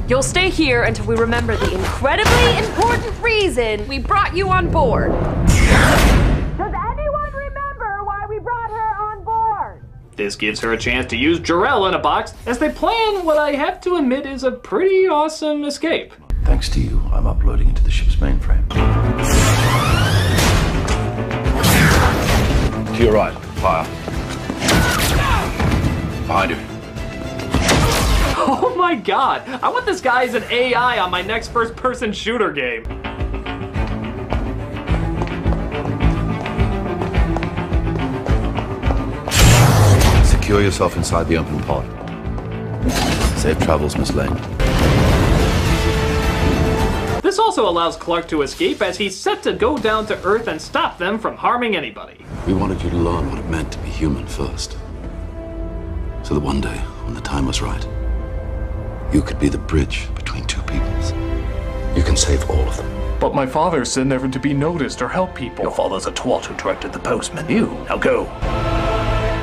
You'll stay here until we remember the incredibly important reason we brought you on board. Does anyone remember why we brought her on board? This gives her a chance to use Jarrell in a box as they plan what I have to admit is a pretty awesome escape. Thanks to you, I'm uploading into the ship's mainframe. To your right, fire. Behind you. Oh my god, I want this guy as an AI on my next first-person shooter game. Secure yourself inside the open pod. Safe travels, Miss Lane. This also allows Clark to escape as he's set to go down to Earth and stop them from harming anybody. We wanted you to learn what it meant to be human first. So that one day, when the time was right, you could be the bridge between two peoples. You can save all of them. But my father said never to be noticed or help people. Your father's a twat who directed the postman. You, now go.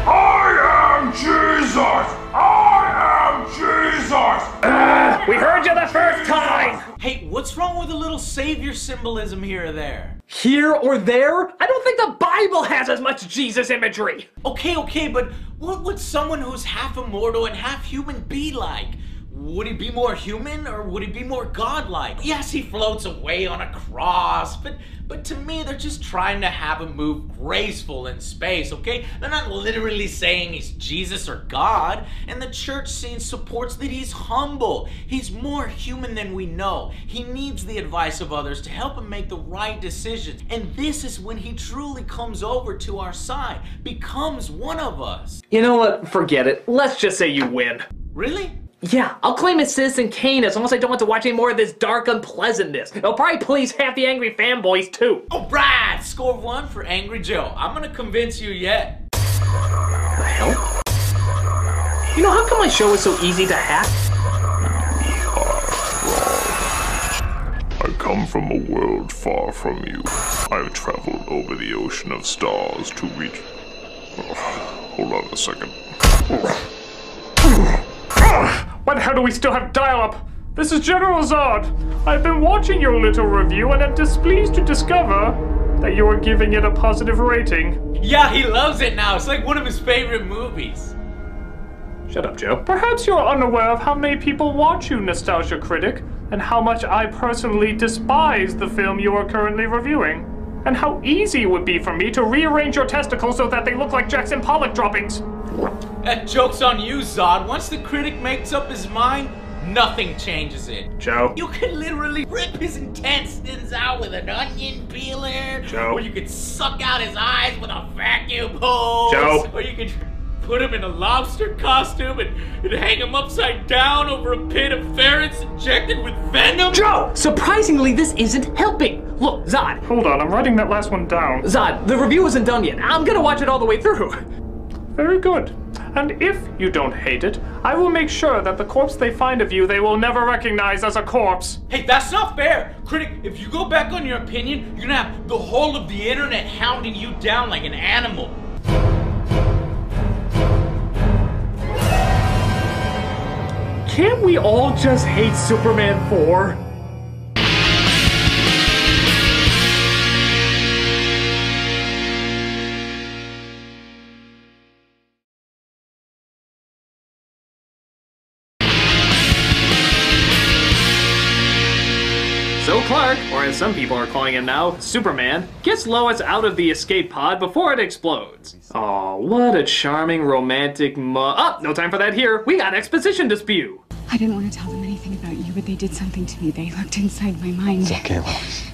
I am Jesus! I am Jesus! We heard you the first time! Hey, what's wrong with a little savior symbolism here or there? Here or there? I don't think the Bible has as much Jesus imagery. Okay, but what would someone who's half immortal and half human be like? Would he be more human or would he be more godlike? Yes, he floats away on a cross, but to me, they're just trying to have him move graceful in space, okay? They're not literally saying he's Jesus or God, and the church scene supports that he's humble. He's more human than we know. He needs the advice of others to help him make the right decisions, and this is when he truly comes over to our side, becomes one of us. You know what? Forget it. Let's just say you win. Really? Yeah, I'll claim as Citizen Kane as long as I don't want to watch any more of this dark unpleasantness. It'll probably please half the angry fanboys too. Alright, score 1 for Angry Joe. I'm gonna convince you yet. The hell? You know, how come my show is so easy to hack? I come from a world far from you. I've traveled over the ocean of stars to reach... Oh, hold on a second. Why the hell do we still have dial-up? This is General Zod. I've been watching your little review and am displeased to discover that you are giving it a positive rating. Yeah, he loves it now. It's like one of his favorite movies. Shut up, Joe. Perhaps you're unaware of how many people watch you, Nostalgia Critic, and how much I personally despise the film you are currently reviewing, and how easy it would be for me to rearrange your testicles so that they look like Jackson Pollock droppings. That joke's on you, Zod. Once the critic makes up his mind, nothing changes it. Joe. You can literally rip his intestines out with an onion peeler. Joe. Or you could suck out his eyes with a vacuum hose. Joe. Or you could put him in a lobster costume and hang him upside down over a pit of ferrets injected with venom. Joe! Surprisingly, this isn't helping. Look, Zod. Hold on, I'm writing that last one down. Zod, the review isn't done yet. I'm gonna watch it all the way through. Very good. And if you don't hate it, I will make sure that the corpse they find of you they will never recognize as a corpse. Hey, that's not fair! Critic, if you go back on your opinion, you're gonna have the whole of the internet hounding you down like an animal. Can't we all just hate Superman 4? So Clark, or as some people are calling him now, Superman, gets Lois out of the escape pod before it explodes. Aw, what a charming romantic oh, no time for that here. We got exposition to spew. I didn't want to tell them anything about you, but they did something to me. They looked inside my mind. It's okay, Lois.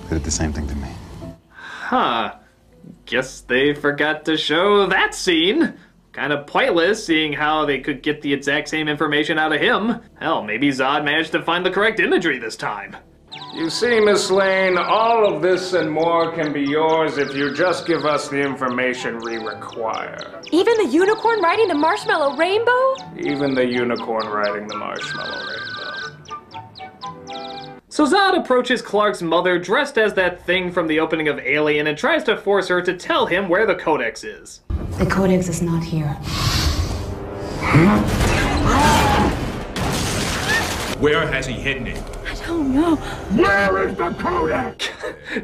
They did the same thing to me. Huh. Guess they forgot to show that scene. Kind of pointless, seeing how they could get the exact same information out of him. Hell, maybe Zod managed to find the correct imagery this time. You see, Miss Lane, all of this and more can be yours if you just give us the information we require. Even the unicorn riding the marshmallow rainbow? Even the unicorn riding the marshmallow rainbow. So Zod approaches Clark's mother dressed as that thing from the opening of Alien and tries to force her to tell him where the Codex is. The Codex is not here. Where has he hidden it? I don't know. Where is the Codex?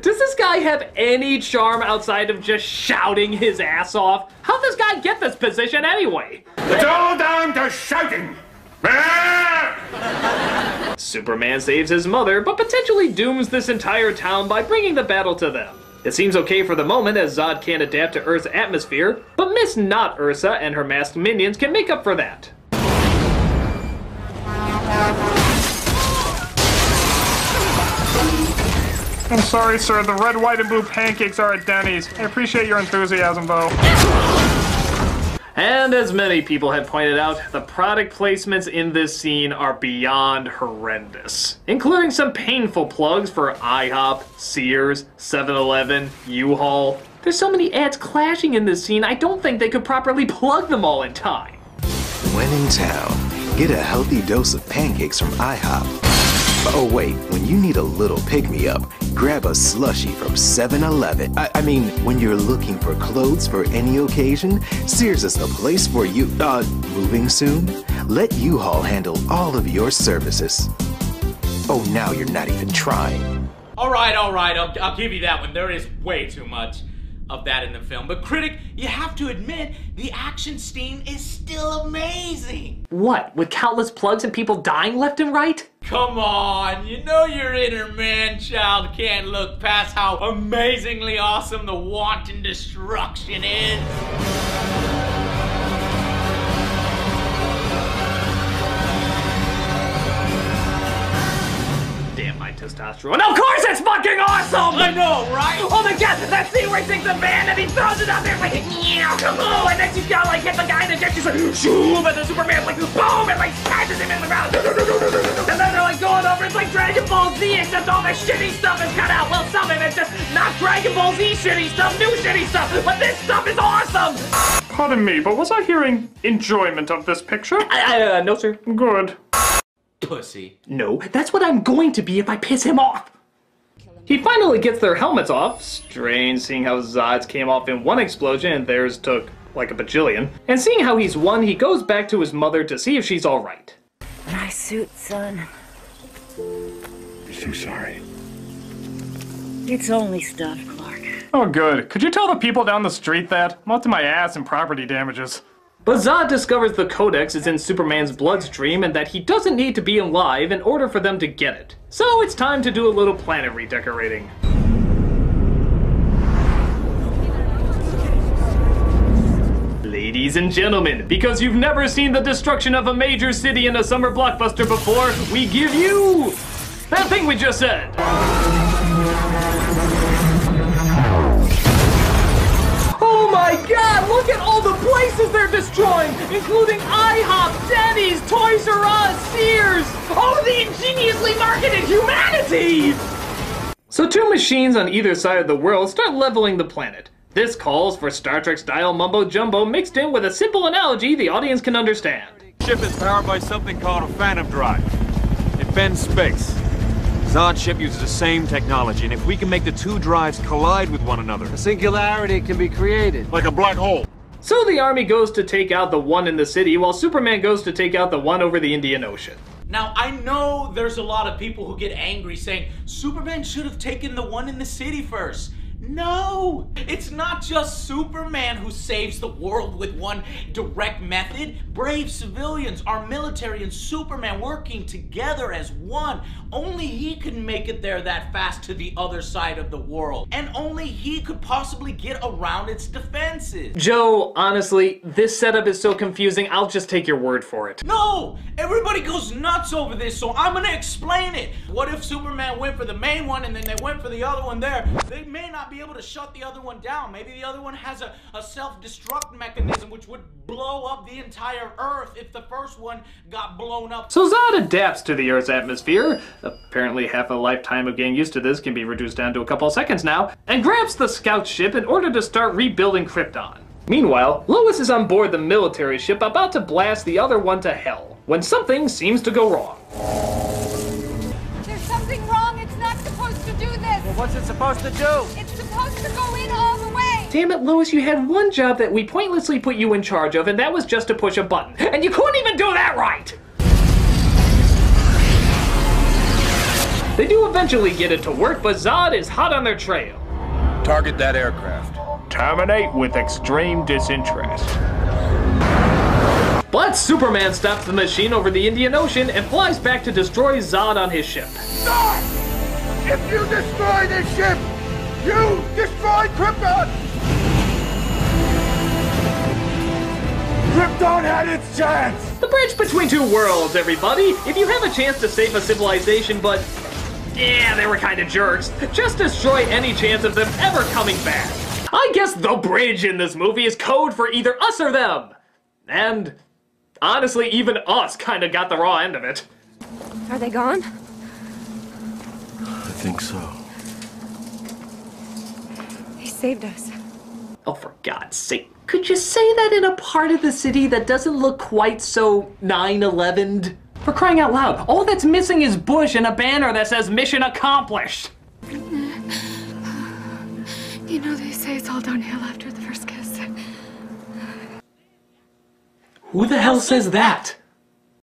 Does this guy have any charm outside of just shouting his ass off? How'd this guy get this position anyway? It's all down to shouting. Superman saves his mother, but potentially dooms this entire town by bringing the battle to them. It seems okay for the moment as Zod can't adapt to Earth's atmosphere, but Miss Not Ursa and her masked minions can make up for that. I'm sorry, sir. The red, white, and blue pancakes are at Denny's. I appreciate your enthusiasm, though. And as many people have pointed out, the product placements in this scene are beyond horrendous, including some painful plugs for IHOP, Sears, 7-Eleven, U-Haul. There's so many ads clashing in this scene, I don't think they could properly plug them all in time. When in town, get a healthy dose of pancakes from IHOP. Oh wait, when you need a little pick-me-up, grab a slushie from 7-Eleven. I mean, when you're looking for clothes for any occasion, Sears is the place for you. Moving soon? Let U-Haul handle all of your services. Oh, now you're not even trying. All right, I'll give you that one. There is way too much of that in the film. But Critic, you have to admit, the action scene is still amazing. What, with countless plugs and people dying left and right? Come on, you know your inner man-child can't look past how amazingly awesome the wanton destruction is. Damn my testosterone. Of course it's fucking awesome! I know, right? Oh my god, that scene where he takes the van and he throws it out there, like, yeah, come on! And then she's gotta like hit the guy in the jet, she's like, shoom, and the Superman like, boom, and like smashes him in the ground. And then they're like going over, it's like Dragon Ball Z, except all the shitty stuff is cut out. Well, some of it's just not Dragon Ball Z shitty stuff, new shitty stuff, but this stuff is awesome! Pardon me, but was I hearing enjoyment of this picture? No sir. Good. Pussy. No, that's what I'm going to be if I piss him off. He finally gets their helmets off. Strange seeing how Zod's came off in one explosion and theirs took like a bajillion. And seeing how he's won, he goes back to his mother to see if she's alright. My suit, son. I'm so sorry. It's only stuff, Clark. Oh good. Could you tell the people down the street that? I'm up to my ass in property damages. But Zod discovers the Codex is in Superman's bloodstream and that he doesn't need to be alive in order for them to get it. So it's time to do a little planet redecorating. Ladies and gentlemen, because you've never seen the destruction of a major city in a summer blockbuster before, we give you that thing we just said. Oh my god, look at all the places they're destroying, including IHOP, Denny's, Toys R Us, Sears. Oh, the ingeniously marketed humanity! So two machines on either side of the world start leveling the planet. This calls for Star Trek style mumbo jumbo mixed in with a simple analogy the audience can understand. Ship is powered by something called a phantom drive. It bends space. Zod's ship uses the same technology, and if we can make the two drives collide with one another, a singularity can be created. Like a black hole. So the army goes to take out the one in the city, while Superman goes to take out the one over the Indian Ocean. Now, I know there's a lot of people who get angry saying, Superman should have taken the one in the city first. No! It's not just Superman who saves the world with one direct method. Brave civilians, our military, and Superman working together as one. Only he can make it there that fast to the other side of the world. And only he could possibly get around its defenses. Joe, honestly, this setup is so confusing, I'll just take your word for it. No! Everybody goes nuts over this, so I'm gonna explain it. What if Superman went for the main one and then they went for the other one there? They may not be able to shut the other one down. Maybe the other one has a self-destruct mechanism which would blow up the entire Earth if the first one got blown up. So Zod adapts to the Earth's atmosphere. Apparently half a lifetime of getting used to this can be reduced down to a couple of seconds now, and grabs the scout ship in order to start rebuilding Krypton. Meanwhile, Lois is on board the military ship about to blast the other one to hell, when something seems to go wrong. There's something wrong. It's not supposed to do this. Well, what's it supposed to do? It's supposed to go in all the way. Damn it, Lois, you had one job that we pointlessly put you in charge of, and that was just to push a button. And you couldn't even do that right! They do eventually get it to work, but Zod is hot on their trail. Target that aircraft. Terminate with extreme disinterest. But Superman stops the machine over the Indian Ocean and flies back to destroy Zod on his ship. Stop! If you destroy this ship, you destroy Krypton! Krypton had its chance! The bridge between two worlds, everybody! If you have a chance to save a civilization, but yeah, they were kind of jerks, just destroy any chance of them ever coming back. I guess the bridge in this movie is code for either us or them. And honestly, even us kind of got the raw end of it. Are they gone? I think so. They saved us. Oh, for God's sake. Could you say that in a part of the city that doesn't look quite so 9/11'd? For crying out loud, all that's missing is Bush and a banner that says mission accomplished. You know, they say it's all downhill after the first kiss. Who the hell says that?